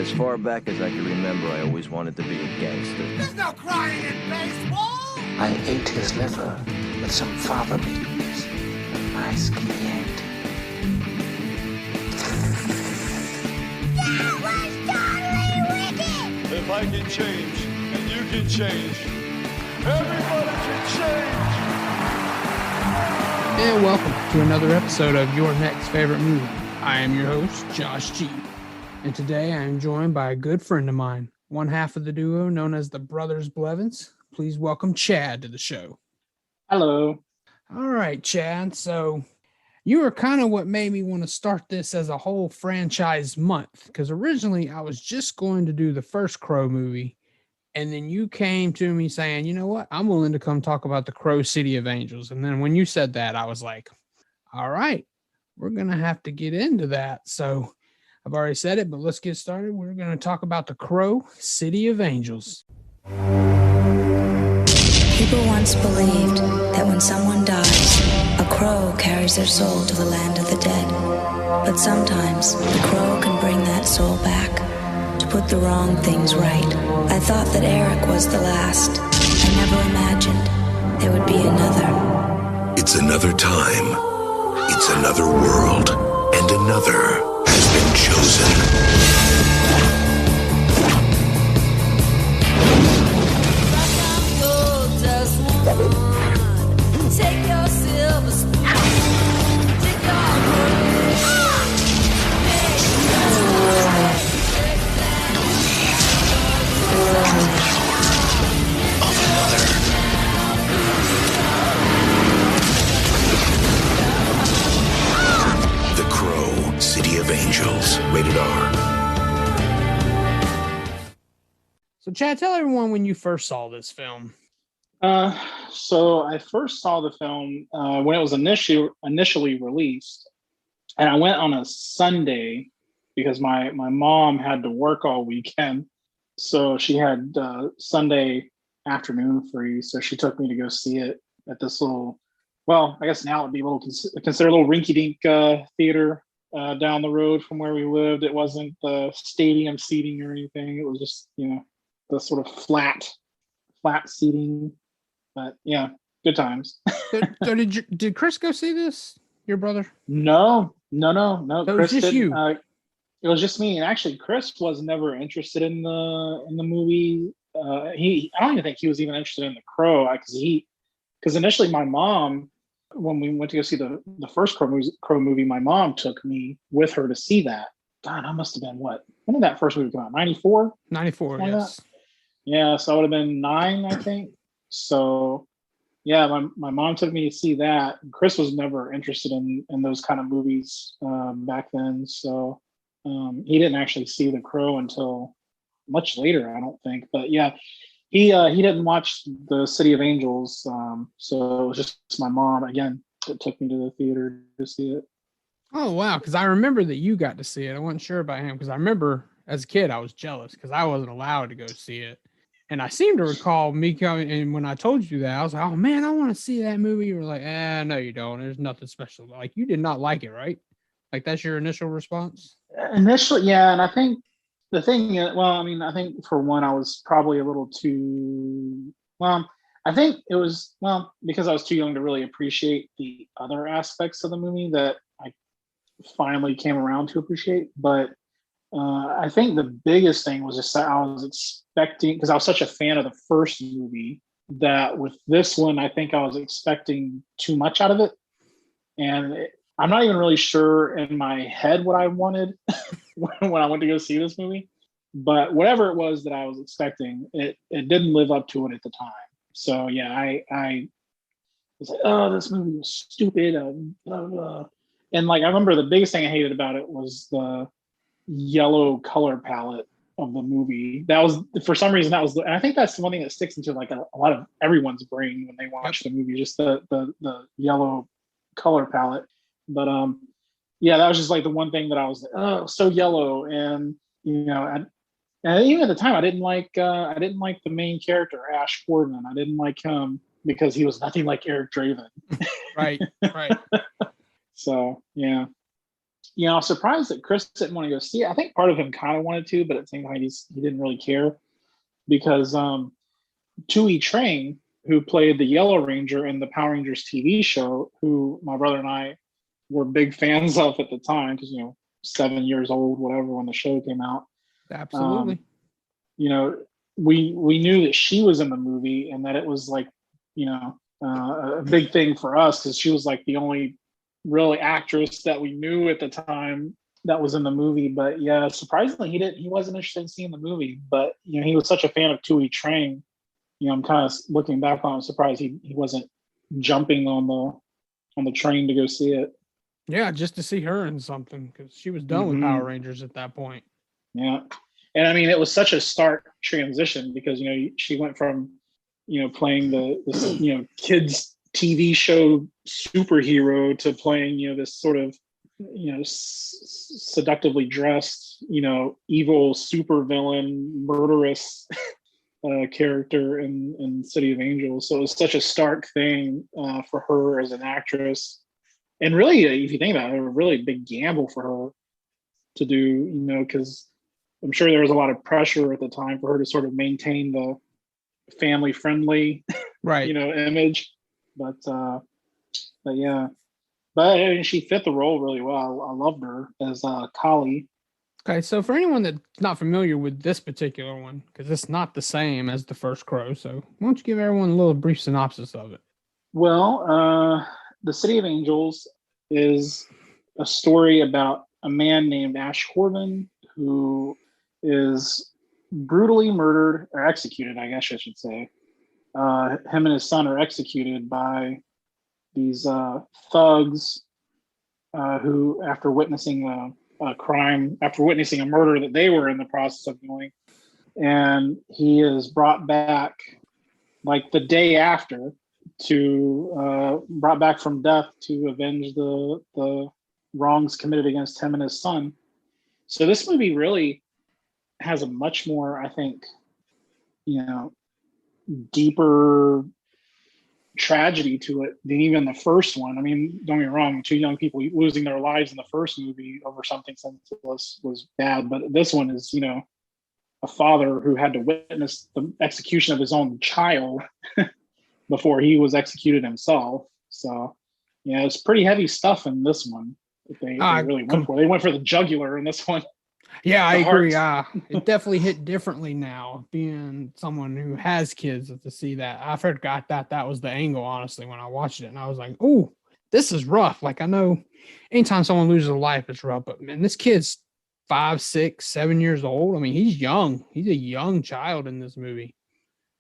As far back as I can remember, I always wanted to be a gangster. There's no crying in baseball! I ate his liver with some fava beans. A nice Chianti. That was totally wicked! If I can change, and you can change, everybody can change! And welcome to another episode of Your Next Favorite Movie. I am your host, Josh G. And today I am joined by a good friend of mine, one half of the duo known as the Brothers Blevins. Please welcome Chad to the show. Hello. All right, Chad. So you were kind of what made me want to start this as a whole franchise month, because originally I was just going to do the first Crow movie. And then you came to me saying, you know what, I'm willing to come talk about the Crow City of Angels. And then when you said that, I was like, all right, we're going to have to get into that. So I've already said it, but let's get started. We're going to talk about the Crow City of Angels. People once believed that when someone dies, a crow carries their soul to the land of the dead. But sometimes the crow can bring that soul back to put the wrong things right. I thought that Eric was the last. I never imagined there would be another. It's another time. It's another world. And another has been chosen. Take your silver spoon, take your The Crow City of Angels. Rated R. So Chad, tell everyone when you first saw this film. So I first saw the film when it was initially released, and I went on a Sunday because my mom had to work all weekend, so she had Sunday afternoon free. So she took me to go see it at this little, well, I guess now it'd be a little considered a little rinky-dink theater down the road from where we lived. It wasn't the stadium seating or anything. It was just the sort of flat seating. But yeah, good times. So did Chris go see this? Your brother? No. So Chris it was just didn't. you. It was just me, and actually, Chris was never interested in the movie. I don't even think he was even interested in the Crow, because initially my mom, when we went to go see the first Crow movie, my mom took me with her to see that. God, I must have been what? When did that first movie come out? 94? 94, yes. Yeah, so I would have been 9, I think. So, yeah, my mom took me to see that. Chris was never interested in those kind of movies back then. So he didn't actually see The Crow until much later, I don't think. But yeah, he didn't watch The City of Angels. So it was just my mom, again, that took me to the theater to see it. Oh, wow. Because I remember that you got to see it. I wasn't sure about him because I remember as a kid, I was jealous because I wasn't allowed to go see it. And I seem to recall me coming, and when I told you that, I was like, oh, man, I want to see that movie. You were like, no, you don't. There's nothing special. Like, you did not like it, right? Like, that's your initial response? Initially, yeah. And I think the thing is, I think for one, I was probably a little too, I think it was, because I was too young to really appreciate the other aspects of the movie that I finally came around to appreciate. But I think the biggest thing was just that I was expecting, because I was such a fan of the first movie, that with this one, I think I was expecting too much out of it. And I'm not even really sure in my head what I wanted when I went to go see this movie. But whatever it was that I was expecting, it didn't live up to it at the time. So yeah, I was like, oh, this movie was stupid. Blah, blah. And like, I remember the biggest thing I hated about it was the yellow color palette of the movie. That was, for some reason, and I think that's the one thing that sticks into like a lot of everyone's brain when they watch the movie, just the yellow color palette. But yeah, that was just like the one thing that I was like, oh, so yellow. And and even at the time, I didn't like the main character, Ash Gordon. I didn't like him because he was nothing like Eric Draven. Right. So yeah. I was surprised that Chris didn't want to go see it. I think part of him kind of wanted to, but at the same time, he didn't really care because Tui Train, who played the Yellow Ranger in the Power Rangers TV show, who my brother and I were big fans of at the time, because 7 years old, whatever, when the show came out. Absolutely. We knew that she was in the movie, and that it was like, a big thing for us because she was like the only really actress that we knew at the time that was in the movie. But yeah, surprisingly, he wasn't interested in seeing the movie. But he was such a fan of Tui Train. I'm kind of looking back on it, surprised he wasn't jumping on the train to go see it. Yeah, just to see her in something, because she was done with Power Rangers at that point. Yeah. And I mean, it was such a stark transition because, she went from, playing the kids TV show superhero to playing, this sort of, seductively dressed, evil supervillain, murderous character in City of Angels. So it was such a stark thing for her as an actress. And really, if you think about it, a really big gamble for her to do, because I'm sure there was a lot of pressure at the time for her to sort of maintain the family friendly, right, image. But yeah, but I mean, she fit the role really well. I loved her as Kali. Okay, so for anyone that's not familiar with this particular one, because it's not the same as the first Crow, so why don't you give everyone a little brief synopsis of it? Well, The City of Angels is a story about a man named Ash Horvan who is brutally murdered or executed, I guess I should say. Him and his son are executed by these thugs who, after witnessing a crime, after witnessing a murder that they were in the process of doing, and he is brought back like the day after brought back from death to avenge the wrongs committed against him and his son. So this movie really has a much more, I think, deeper tragedy to it than even the first one. I mean, don't get me wrong, two young people losing their lives in the first movie over something senseless was bad, but this one is, a father who had to witness the execution of his own child before he was executed himself. So, it's pretty heavy stuff in this one that they really went for. They went for the jugular in this one. Yeah, I agree. It definitely hit differently now, being someone who has kids, to see that. I forgot that was the angle, honestly, when I watched it. And I was like, oh, this is rough. Like, I know anytime someone loses a life, it's rough. But, man, this kid's 5, 6, 7 years old. I mean, he's young. He's a young child in this movie.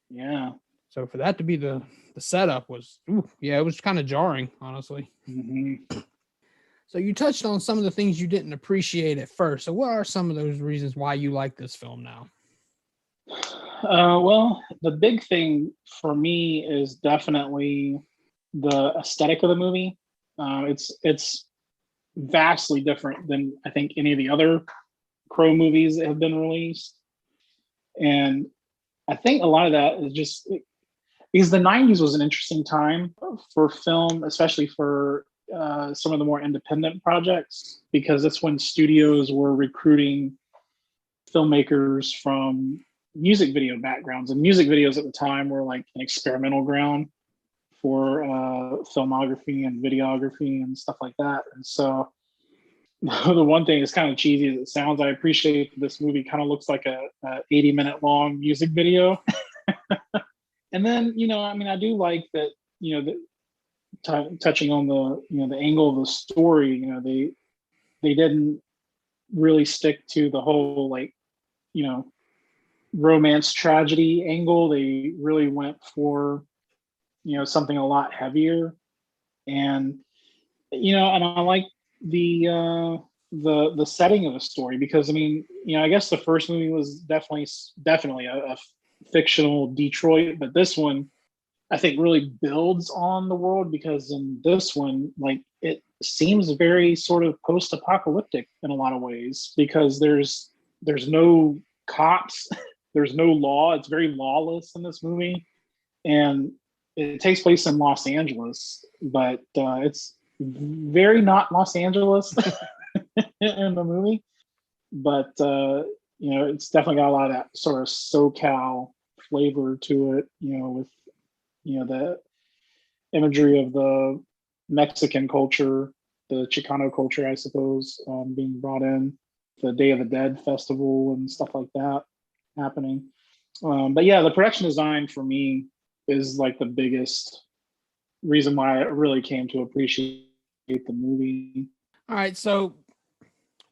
Yeah. So for that to be the setup was, it was kind of jarring, honestly. Mm-hmm. So you touched on some of the things you didn't appreciate at first. So what are some of those reasons why you like this film now? Well, the big thing for me is definitely the aesthetic of the movie. It's vastly different than I think any of the other Crow movies that have been released. And I think a lot of that is just because the 90s was an interesting time for film, especially for some of the more independent projects, because that's when studios were recruiting filmmakers from music video backgrounds, and music videos at the time were like an experimental ground for filmography and videography and stuff like that. And so the one thing is kind of cheesy as it sounds, I appreciate that this movie kind of looks like a 80-minute long music video. And then, I do like that, touching on the angle of the story, they didn't really stick to the whole romance tragedy angle. They really went for something a lot heavier, and and I like the setting of the story, because I guess the first movie was definitely a fictional Detroit, but this one I think really builds on the world, because in this one, it seems very sort of post-apocalyptic in a lot of ways, because there's no cops, there's no law. It's very lawless in this movie, and it takes place in Los Angeles, but it's very not Los Angeles. in the movie. But it's definitely got a lot of that sort of SoCal flavor to it, with the imagery of the Mexican culture, the Chicano culture, I suppose, being brought in, the Day of the Dead festival and stuff like that happening. But yeah, the production design for me is like the biggest reason why I really came to appreciate the movie. All right, so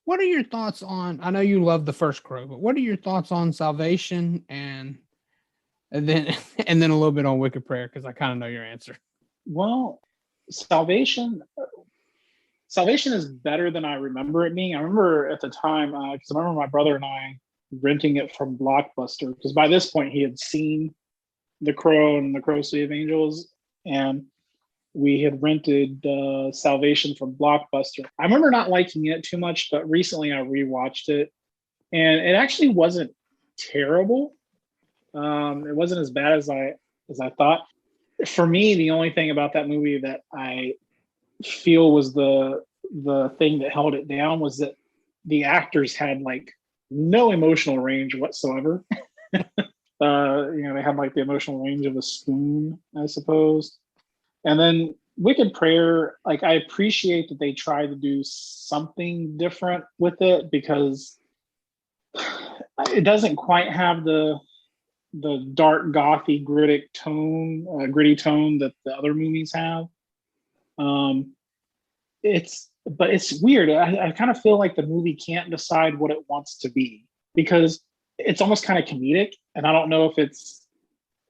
what are your thoughts on? I know you love the first Crow, but what are your thoughts on Salvation and then and then a little bit on Wicked Prayer, because I kind of know your answer. Well, Salvation is better than I remember it being. I remember at the time, because I remember my brother and I renting it from Blockbuster, because by this point he had seen The Crow and The Crow City of Angels, and we had rented Salvation from Blockbuster. I remember not liking it too much, but recently I rewatched it, and it actually wasn't terrible. It wasn't as bad as I thought. For me, the only thing about that movie that I feel was the thing that held it down was that the actors had like no emotional range whatsoever. They had like the emotional range of a spoon, I suppose. And then Wicked Prayer, like I appreciate that they tried to do something different with it, because it doesn't quite have the dark gothy gritty tone that the other movies have. It's weird. I kind of feel like the movie can't decide what it wants to be, because it's almost kind of comedic, and I don't know if it's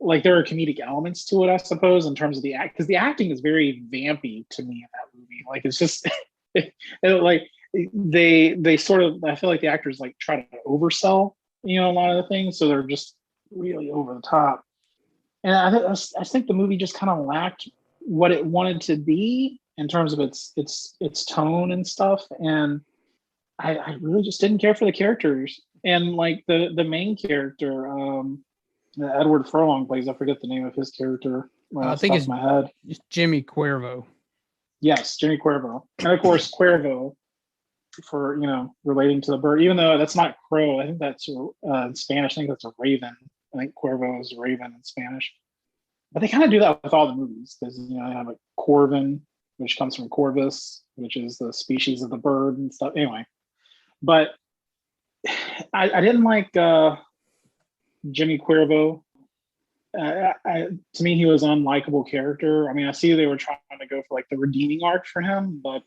like there are comedic elements to it, I suppose, in terms of the act, because the acting is very vampy to me in that movie. Like it's just like they sort of, I feel like the actors like try to oversell a lot of the things, so they're just really over the top. And I think the movie just kind of lacked what it wanted to be in terms of its tone and stuff. And I really just didn't care for the characters. And like the main character, Edward Furlong plays, I forget the name of his character. I think it's my head. Jimmy Cuervo. Yes, Jimmy Cuervo. And of course, Cuervo, for relating to the bird, even though that's not crow. I think that's in Spanish. I think that's a raven. I think Cuervo is a raven in Spanish. But they kind of do that with all the movies, because they have a corvin, which comes from corvus, which is the species of the bird and stuff. Anyway, but I didn't like Jimmy Cuervo. To me, he was an unlikable character. I mean, I see they were trying to go for like the redeeming arc for him, but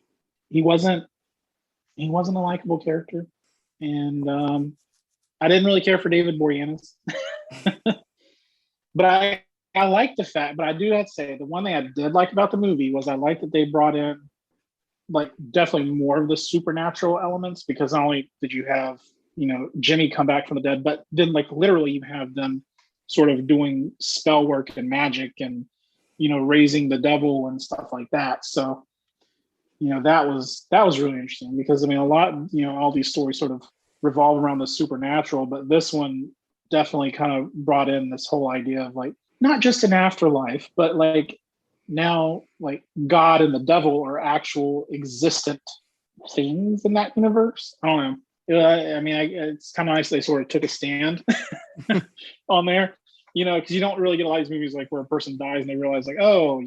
he wasn't a likable character. And I didn't really care for David Boreanaz. But I like the fact, but I do have to say, the one thing I did like about the movie was I liked that they brought in like definitely more of the supernatural elements, because not only did you have, Jimmy come back from the dead, but then like literally you have them sort of doing spell work and magic and, raising the devil and stuff like that. So, that was really interesting, because I mean, a lot, all these stories sort of revolve around the supernatural, but this one definitely kind of brought in this whole idea of like, not just an afterlife, but like now like God and the devil are actual existent things in that universe. I don't know. I mean, it's kind of nice they sort of took a stand on there, because you don't really get a lot of these movies like where a person dies and they realize like, oh,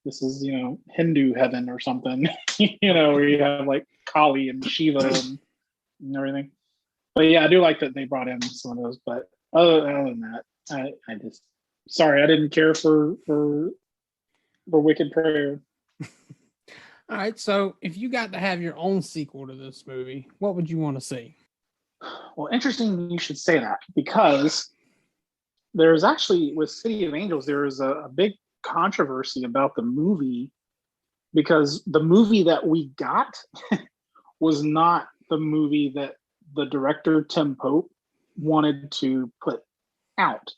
this is, Hindu heaven or something, where you have like Kali and Shiva and everything. But yeah, I do like that they brought in some of those. But other than that, I just, sorry, I didn't care for Wicked Prayer. All right, so if you got to have your own sequel to this movie, what would you want to see? Well, interesting you should say that, because there's actually, with City of Angels, there is a big controversy about the movie, because the movie that we got was not the movie that the director, Tim Pope, wanted to put out.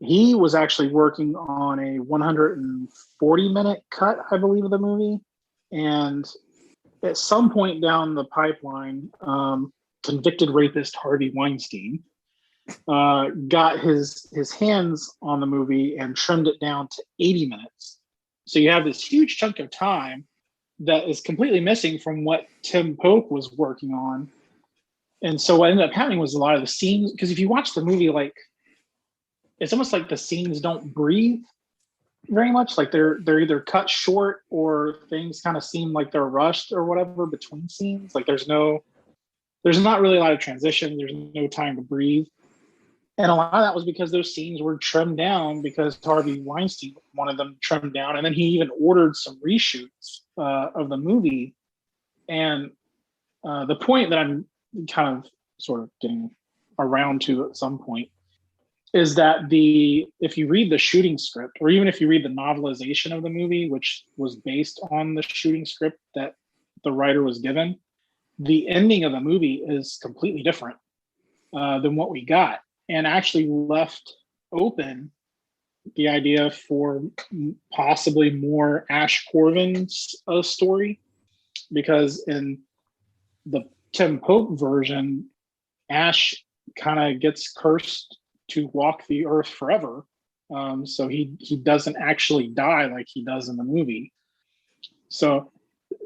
He was actually working on a 140-minute cut, I believe, of the movie. And at some point down the pipeline, convicted rapist Harvey Weinstein got his hands on the movie and trimmed it down to 80 minutes. So you have this huge chunk of time that is completely missing from what Tim Pope was working on. And so what ended up happening was a lot of the scenes, because if you watch the movie, like it's almost like the scenes don't breathe very much. Like they're either cut short or things kind of seem like they're rushed or whatever between scenes. Like there's not really a lot of transition. There's no time to breathe. And a lot of that was because those scenes were trimmed down because Harvey Weinstein wanted them trimmed down. And then he even ordered some reshoots of the movie. And the point that I'm kind of sort of getting around to at some point is that if you read the shooting script, or even if you read the novelization of the movie, which was based on the shooting script that the writer was given, the ending of the movie is completely different than what we got, and actually left open the idea for possibly more Ash Corvin's story, because in the Tim Pope version, Ash kind of gets cursed to walk the earth forever. So he doesn't actually die like he does in the movie. So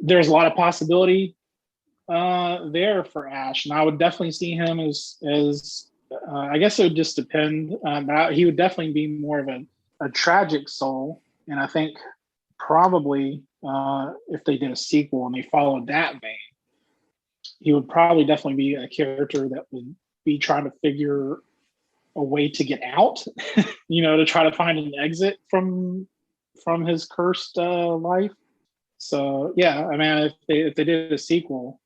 there's a lot of possibility there for Ash, and I would definitely see him as I guess it would just depend. He would definitely be more of a tragic soul, and I think probably if they did a sequel and they followed that vein, he would probably definitely be a character that would be trying to figure a way to get out, to try to find an exit from his cursed life. So yeah, I mean, if they did a sequel,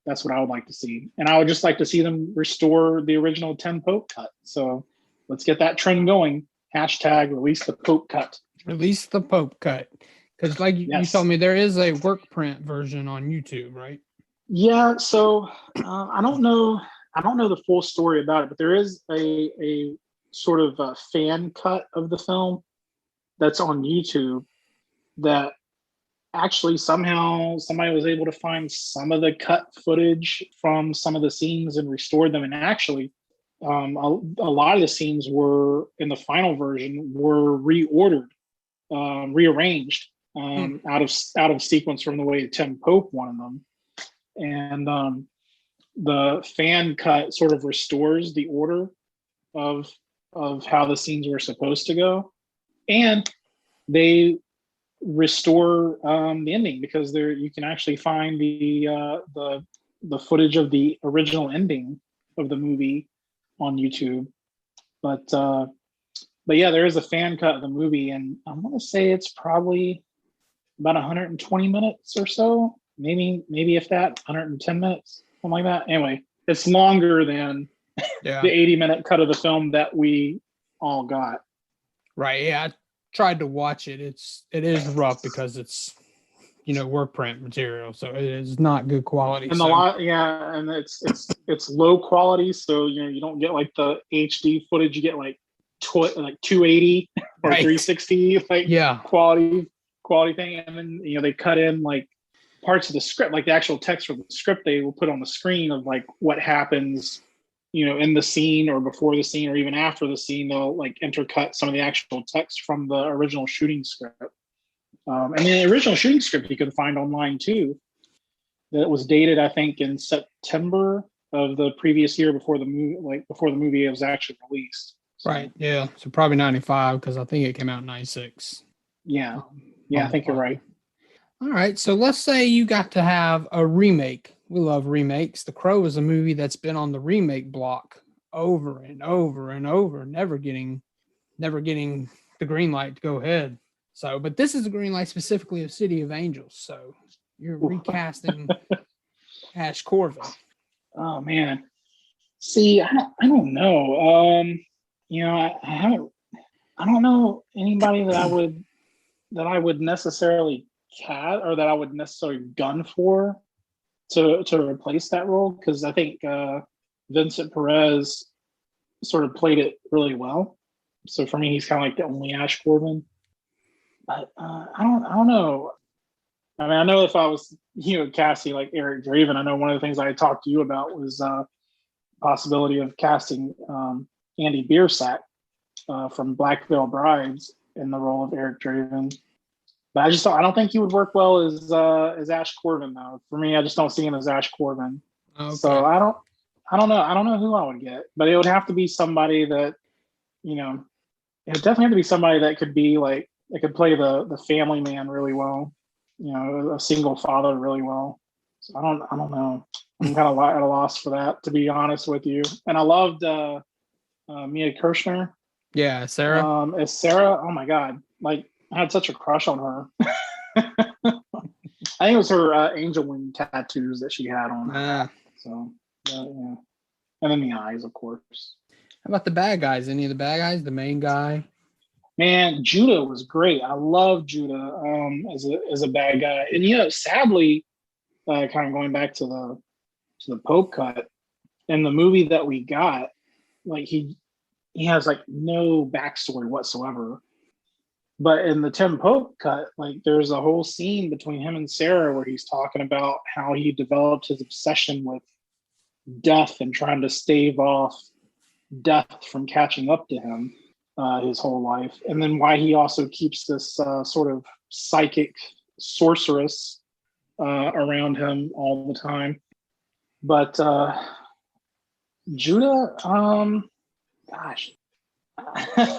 that's what I would like to see. And I would just like to see them restore the original Tim Pope cut. So let's get that trend going. Hashtag release the Pope cut. Release the Pope cut. Because like you told me, there is a work print version on YouTube, right? Yeah. So I don't know the full story about it, but there is a sort of a fan cut of the film that's on YouTube that actually somehow somebody was able to find some of the cut footage from some of the scenes and restored them. And actually, a lot of the scenes were in the final version were reordered, rearranged out of sequence from the way Tim Pope wanted them. And the fan cut sort of restores the order of how the scenes were supposed to go, and they restore the ending, because you can actually find the footage of the original ending of the movie on YouTube. But yeah, there is a fan cut of the movie, and I'm gonna say it's probably about 120 minutes or so, maybe if that, 110 minutes, something like that. Anyway, it's longer than the 80-minute cut of the film that we all got. Right. Yeah. I tried to watch it. It is rough because it's, work print material. So it is not good quality. And and it's low quality. So, you don't get like the HD footage. You get like 280 or 360, quality thing. And then, they cut in like parts of the script, like the actual text from the script they will put on the screen of like what happens, in the scene or before the scene or even after the scene. They'll like intercut some of the actual text from the original shooting script. And the original shooting script you can find online too. That was dated, I think, in September of the previous year before the movie was actually released. So, right. Yeah. So probably 95, because I think it came out in 96. Yeah. I think you're right. All right, so let's say you got to have a remake. We love remakes. The Crow is a movie that's been on the remake block over and over and over, never getting the green light to go ahead. So, but this is a green light specifically of City of Angels. So you're recasting Ash Corvin. Oh man, see, I don't know. I don't know anybody that I would necessarily or that I would necessarily gun for to replace that role, because I think Vincent Perez sort of played it really well. So for me, he's kind of like the only Ash Corvin. But I don't know. I mean, I know if I was casting like Eric Draven, I know one of the things I had talked to you about was possibility of casting Andy Biersack from Black Veil Brides in the role of Eric Draven. But I don't think he would work well as Ash Corbin though. For me, I just don't see him as Ash Corbin. Okay. So I don't know. I don't know who I would get, but it would have to be somebody that, it would definitely have to be somebody that could be like, that could play the family man really well, a single father really well. So I don't know. I'm kind of at a loss for that, to be honest with you. And I loved Mia Kirshner. Yeah, Sarah. As Sarah. Oh my God. Like, I had such a crush on her. I think it was her angel wing tattoos that she had on her. So, yeah. And then the eyes, of course. How about the bad guys? Any of the bad guys? The main guy? Man, Judah was great. I love Judah as a bad guy. And sadly, kind of going back to the Pope cut, in the movie that we got, like he has like no backstory whatsoever. But in the Tim Pope cut, like there's a whole scene between him and Sarah where he's talking about how he developed his obsession with death and trying to stave off death from catching up to him his whole life. And then why he also keeps this sort of psychic sorceress around him all the time. But Judah, gosh,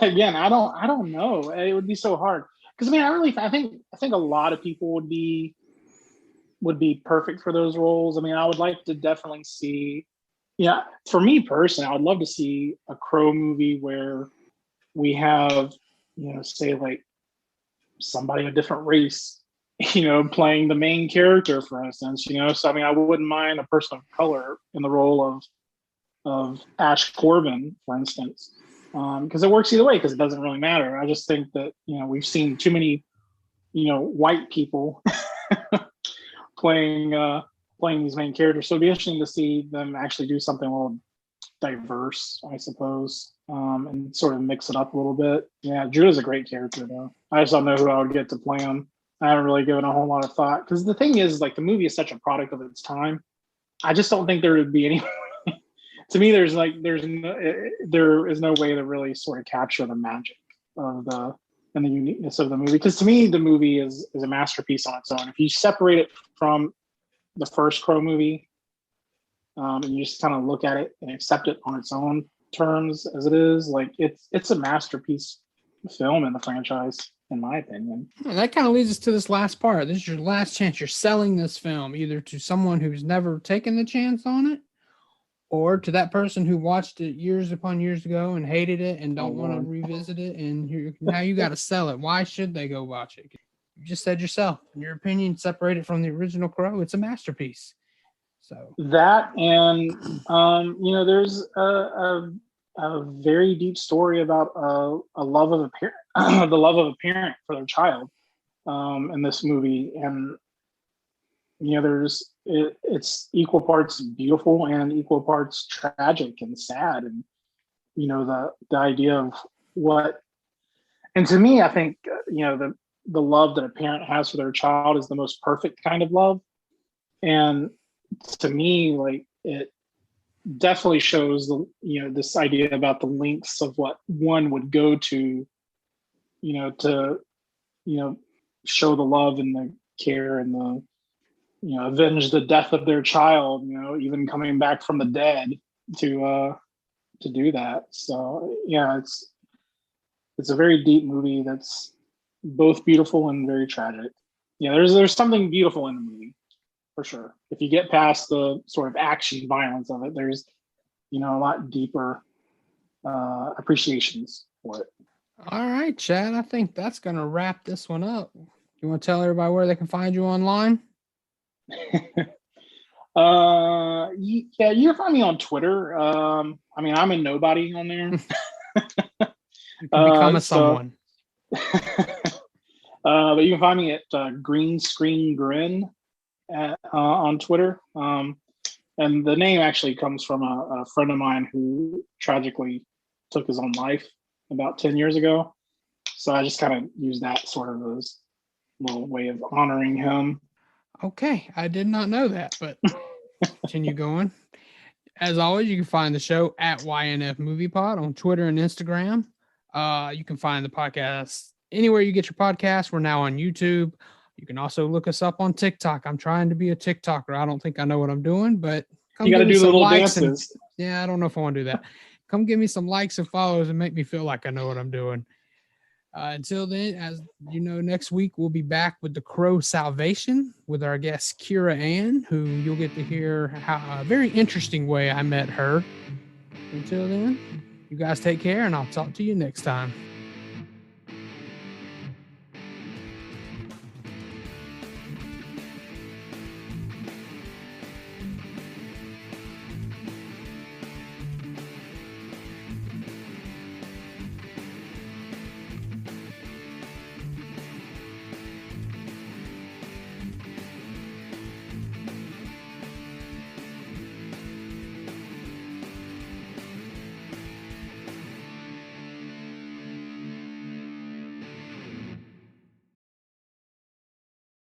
again, I don't know. It would be so hard because I think a lot of people would be perfect for those roles. I mean, I would like to definitely see. Yeah, for me personally, I would love to see a Crow movie where we have, say like somebody of a different race, playing the main character, for instance. So I mean, I wouldn't mind a person of color in the role of Ash Corbin, for instance, because it works either way. Because it doesn't really matter. I just think that we've seen too many, white people playing these main characters. So it'd be interesting to see them actually do something a little diverse, I suppose, and sort of mix it up a little bit. Yeah, Judah's a great character though. I just don't know who I would get to play him. I haven't really given a whole lot of thought because the thing is, like, the movie is such a product of its time. I just don't think there would be any. To me, there is no way to really sort of capture the magic of and the uniqueness of the movie. Because to me, the movie is a masterpiece on its own. If you separate it from the first Crow movie, and you just kind of look at it and accept it on its own terms as it is, like it's a masterpiece film in the franchise, in my opinion. And that kind of leads us to this last part. This is your last chance. You're selling this film either to someone who's never taken the chance on it, or to that person who watched it years upon years ago and hated it and don't want to revisit it. And now you got to sell it. Why should they go watch it? You just said yourself, in your opinion, separate it from the original Crow. It's a masterpiece. So that, and there's a very deep story about a love of a parent, the love of a parent for their child, in this movie, and it's equal parts beautiful and equal parts tragic and sad, and the idea of what, and to me, I think the love that a parent has for their child is the most perfect kind of love, and to me, like, it definitely shows this idea about the lengths of what one would go to show the love and the care and the avenge the death of their child, even coming back from the dead to do that. So yeah, it's a very deep movie that's both beautiful and very tragic. Yeah, there's something beautiful in the movie, for sure. If you get past the sort of action violence of it, there's a lot deeper appreciations for it. all right, Chad, I think that's going to wrap this one up. You want to tell everybody where they can find you online? Yeah, you can find me on Twitter. I'm a nobody on there. You can become a someone. But you can find me at Green Screen Grin on Twitter. And the name actually comes from a friend of mine who tragically took his own life about 10 years ago. So I just kind of use that sort of as a little way of honoring him. Okay, I did not know that, but continue going. As always, you can find the show at ynfmoviepod on Twitter and Instagram. You can find the podcast anywhere you get your podcast. We're now on YouTube. You can also look us up on TikTok. I'm trying to be a TikToker. I don't think I know what I'm doing, but You got to give me do the some little likes dances. yeah, I don't know if I want to do that. Come give me some likes and follows and make me feel like I know what I'm doing. Until then, as you know, next week we'll be back with the Crow Salvation with our guest Kira Ann, who you'll get to hear how a very interesting way I met her. Until then, you guys take care, and I'll talk to you next time.